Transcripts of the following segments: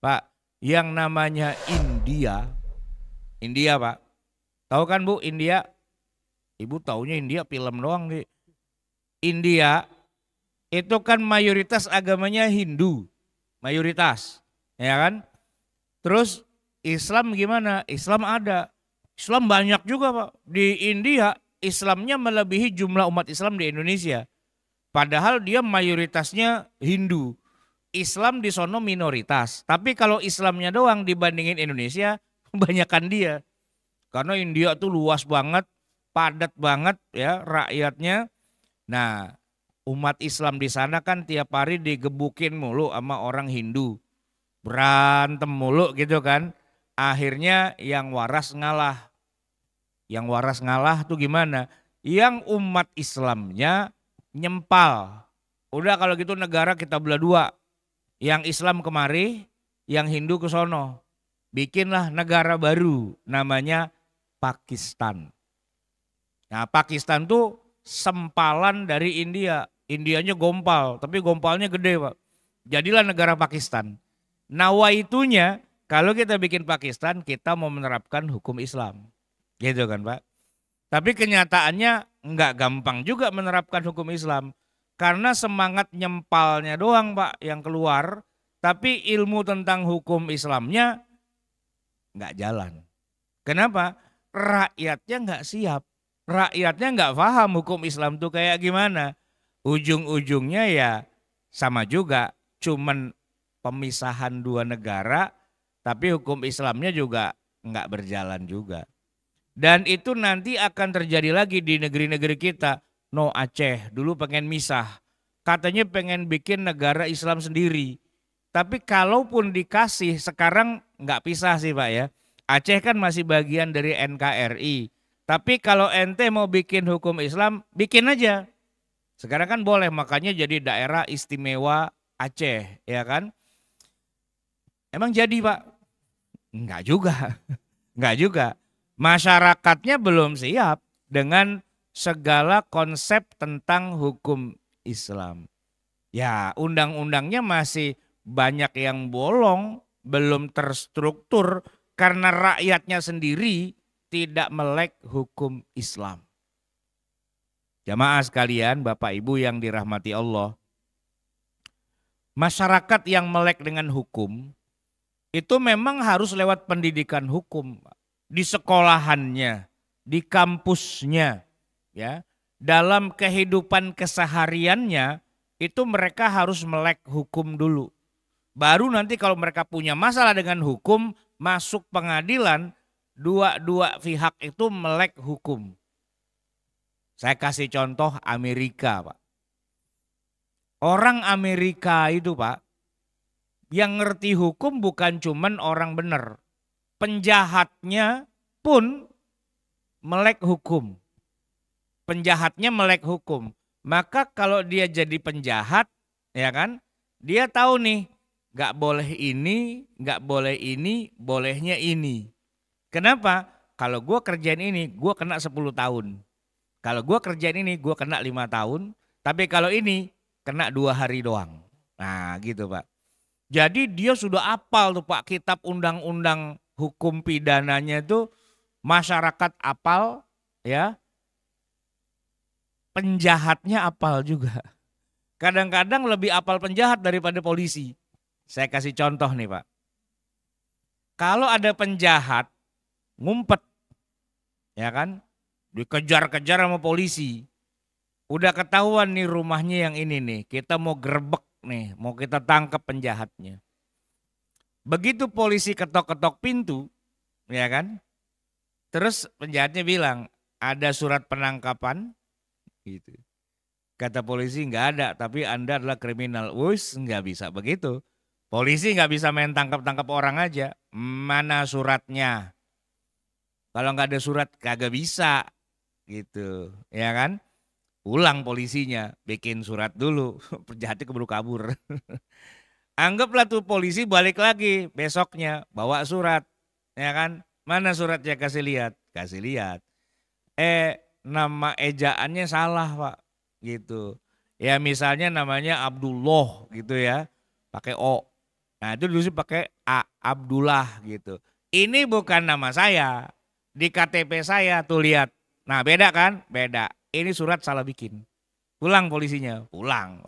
Pak, yang namanya India, India Pak, tahu kan Bu India? Ibu taunya India film doang nih. India itu kan mayoritas agamanya Hindu, mayoritas, ya kan? Terus Islam gimana? Islam ada, Islam banyak juga Pak. Di India Islamnya melebihi jumlah umat Islam di Indonesia. Padahal dia mayoritasnya Hindu. Islam di sono minoritas. Tapi kalau Islamnya doang dibandingin Indonesia, kebanyakan dia. Karena India tuh luas banget, padat banget ya rakyatnya. Nah, umat Islam di sana kan tiap hari digebukin mulu sama orang Hindu. Berantem mulu gitu kan. Akhirnya yang waras ngalah. Yang waras ngalah tuh gimana? Yang umat Islamnya nyempal. Udah kalau gitu negara kita belah dua. Yang Islam kemari, yang Hindu ke sono. Bikinlah negara baru namanya Pakistan. Nah, Pakistan tuh sempalan dari India. Indianya gompal, tapi gompalnya gede, Pak. Jadilah negara Pakistan. Nawaitunya kalau kita bikin Pakistan, kita mau menerapkan hukum Islam. Gitu kan, Pak. Tapi kenyataannya nggak gampang juga menerapkan hukum Islam. Karena semangat nyempalnya doang Pak yang keluar. Tapi ilmu tentang hukum Islamnya nggak jalan. Kenapa? Rakyatnya nggak siap. Rakyatnya nggak paham hukum Islam tuh kayak gimana. Ujung-ujungnya ya sama juga. Cuman pemisahan dua negara. Tapi hukum Islamnya juga nggak berjalan juga. Dan itu nanti akan terjadi lagi di negeri-negeri kita. No Aceh dulu pengen misah. Katanya pengen bikin negara Islam sendiri. Tapi kalaupun dikasih sekarang nggak pisah sih Pak ya. Aceh kan masih bagian dari NKRI. Tapi kalau ente mau bikin hukum Islam, bikin aja. Sekarang kan boleh, makanya jadi daerah istimewa Aceh, ya kan? Emang jadi Pak? Enggak juga. Enggak juga. Masyarakatnya belum siap dengan segala konsep tentang hukum Islam. Ya, undang-undangnya masih banyak yang bolong, belum terstruktur karena rakyatnya sendiri tidak melek hukum Islam. Jamaah sekalian, Bapak Ibu yang dirahmati Allah, masyarakat yang melek dengan hukum itu memang harus lewat pendidikan hukum di sekolahannya, di kampusnya, ya. Dalam kehidupan kesehariannya itu mereka harus melek hukum dulu. Baru nanti kalau mereka punya masalah dengan hukum, masuk pengadilan, dua-dua pihak itu melek hukum. Saya kasih contoh Amerika, Pak. Orang Amerika itu, Pak, yang ngerti hukum bukan cuman orang benar. Penjahatnya pun melek hukum. Penjahatnya melek hukum. Maka kalau dia jadi penjahat, ya kan, dia tahu nih, nggak boleh ini, nggak boleh ini, bolehnya ini. Kenapa? Kalau gue kerjain ini, gue kena 10 tahun. Kalau gue kerjain ini, gue kena 5 tahun. Tapi kalau ini, kena 2 hari doang. Nah gitu Pak. Jadi dia sudah apal tuh Pak, kitab undang-undang hukum pidananya itu masyarakat apal, ya, penjahatnya apal juga. Kadang-kadang lebih apal penjahat daripada polisi. Saya kasih contoh nih Pak. Kalau ada penjahat ngumpet, ya kan, dikejar-kejar sama polisi. Udah ketahuan nih rumahnya yang ini nih, kita mau gerbek nih, mau kita tangkap penjahatnya. Begitu polisi ketok-ketok pintu, ya kan, terus penjahatnya bilang, ada surat penangkapan, gitu. Kata polisi nggak ada, tapi Anda adalah kriminal. Wus, nggak bisa begitu. Polisi nggak bisa main tangkap-tangkap orang aja. Mana suratnya? Kalau nggak ada surat kagak bisa, gitu, ya kan? Pulang polisinya, bikin surat dulu. Penjahatnya keburu kabur. Anggaplah tuh polisi balik lagi besoknya, bawa surat, ya kan? Mana suratnya, kasih lihat, kasih lihat. Nama ejaannya salah Pak, gitu. Ya misalnya namanya Abdullah gitu ya, pakai O. Nah itu dulu sih pakai A Abdullah gitu. Ini bukan nama saya. Di KTP saya tuh lihat. Nah beda kan? Beda. Ini surat salah bikin. Pulang polisinya. Pulang.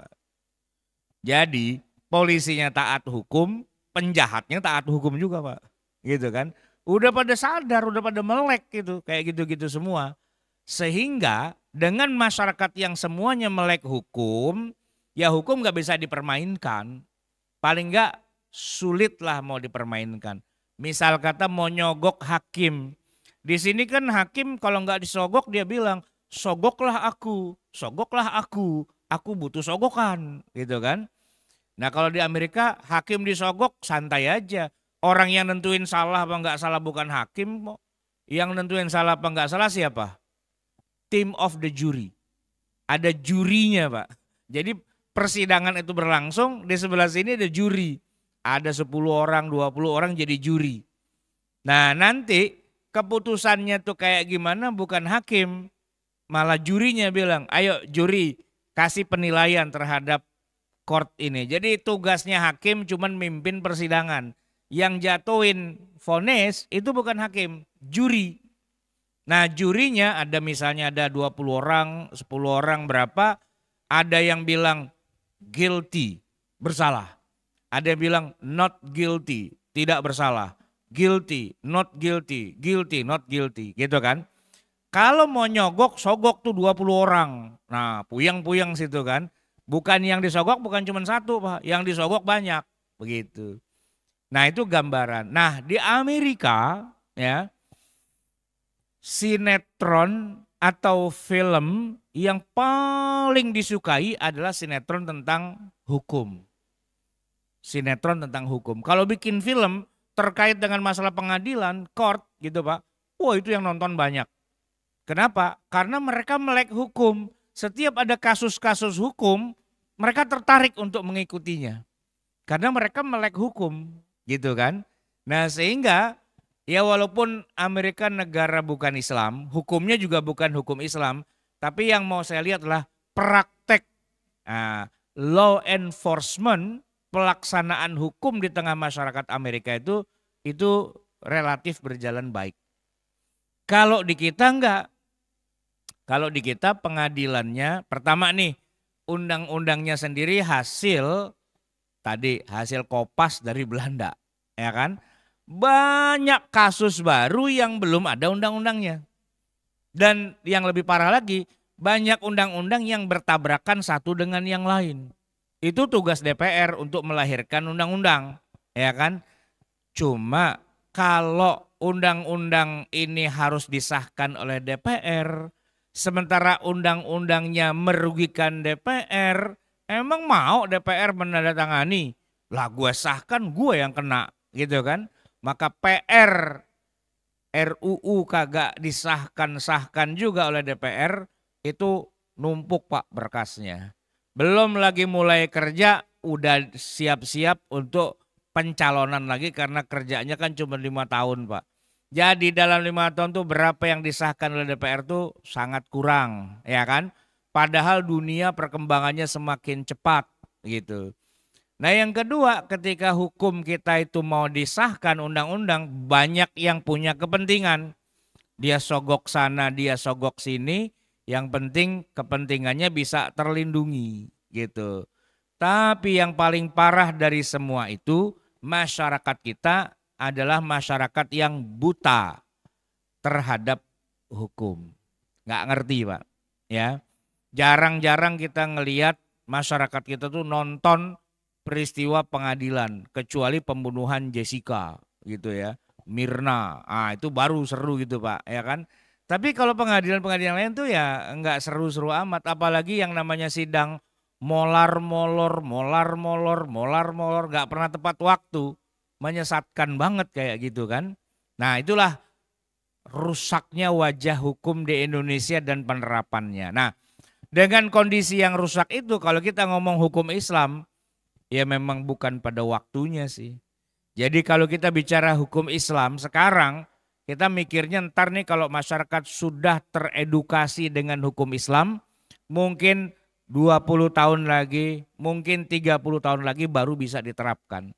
Jadi polisinya taat hukum, penjahatnya taat hukum juga Pak. Gitu kan. Udah pada sadar, udah pada melek gitu. Kayak gitu-gitu semua. Sehingga dengan masyarakat yang semuanya melek hukum, ya hukum gak bisa dipermainkan. Paling gak sulit lah mau dipermainkan. Misal kata mau nyogok hakim. Di sini kan hakim kalau nggak disogok dia bilang, sogoklah aku butuh sogokan, gitu kan. Nah kalau di Amerika hakim disogok santai aja. Orang yang nentuin salah apa nggak salah bukan hakim, yang nentuin salah apa nggak salah siapa? Team of the jury. Ada jurinya Pak. Jadi persidangan itu berlangsung, di sebelah sini ada juri. Ada 10 orang, 20 orang jadi juri. Nah nanti keputusannya tuh kayak gimana bukan hakim. Malah jurinya bilang, ayo juri kasih penilaian terhadap court ini. Jadi tugasnya hakim cuman mimpin persidangan. Yang jatuhin vonis itu bukan hakim, juri. Nah jurinya ada misalnya ada 20 orang, 10 orang berapa. Ada yang bilang guilty, bersalah. Ada yang bilang not guilty, tidak bersalah. Guilty, not guilty, guilty, not guilty. Gitu kan. Kalau mau nyogok, sogok tuh 20 orang. Nah puyang-puyang situ kan. Bukan yang disogok bukan cuma satu Pak. Yang disogok banyak. Begitu. Nah itu gambaran. Nah di Amerika ya sinetron atau film yang paling disukai adalah sinetron tentang hukum. Sinetron tentang hukum. Kalau bikin film terkait dengan masalah pengadilan, court gitu Pak. Wah itu yang nonton banyak. Kenapa? Karena mereka melek hukum. Setiap ada kasus-kasus hukum, mereka tertarik untuk mengikutinya. Karena mereka melek hukum. Gitu kan. Nah sehingga ya walaupun Amerika negara bukan Islam, hukumnya juga bukan hukum Islam, tapi yang mau saya lihat adalah praktek law enforcement, pelaksanaan hukum di tengah masyarakat Amerika itu relatif berjalan baik. Kalau di kita enggak. Kalau di kita pengadilannya pertama nih undang-undangnya sendiri hasil Kopas dari Belanda, ya kan? Banyak kasus baru yang belum ada undang-undangnya. Dan yang lebih parah lagi, banyak undang-undang yang bertabrakan satu dengan yang lain. Itu tugas DPR untuk melahirkan undang-undang, ya kan? Cuma kalau undang-undang ini harus disahkan oleh DPR, sementara undang-undangnya merugikan DPR, emang mau DPR menandatangani? Lah gue sahkan gue yang kena, gitu kan? Maka PR RUU kagak disahkan-sahkan juga oleh DPR, itu numpuk Pak berkasnya. Belum lagi mulai kerja udah siap-siap untuk pencalonan lagi karena kerjanya kan cuma 5 tahun Pak. Jadi dalam 5 tahun tuh berapa yang disahkan oleh DPR tuh sangat kurang, ya kan? Padahal dunia perkembangannya semakin cepat gitu. Nah yang kedua, ketika hukum kita itu mau disahkan undang-undang, banyak yang punya kepentingan. Dia sogok sana, dia sogok sini, yang penting kepentingannya bisa terlindungi gitu. Tapi yang paling parah dari semua itu, masyarakat kita adalah masyarakat yang buta terhadap hukum. Nggak ngerti Pak. Ya, jarang-jarang kita ngelihat masyarakat kita tuh nonton peristiwa pengadilan, kecuali pembunuhan Jessica gitu ya, Mirna, itu baru seru gitu Pak, ya kan. Tapi kalau pengadilan-pengadilan lain tuh ya nggak seru-seru amat, apalagi yang namanya sidang molar-molor, nggak pernah tepat waktu, menyesatkan banget kayak gitu kan. Nah itulah rusaknya wajah hukum di Indonesia dan penerapannya. Nah dengan kondisi yang rusak itu, kalau kita ngomong hukum Islam, ya memang bukan pada waktunya sih. Jadi kalau kita bicara hukum Islam sekarang, kita mikirnya ntar nih kalau masyarakat sudah teredukasi dengan hukum Islam, mungkin 20 tahun lagi, mungkin 30 tahun lagi baru bisa diterapkan.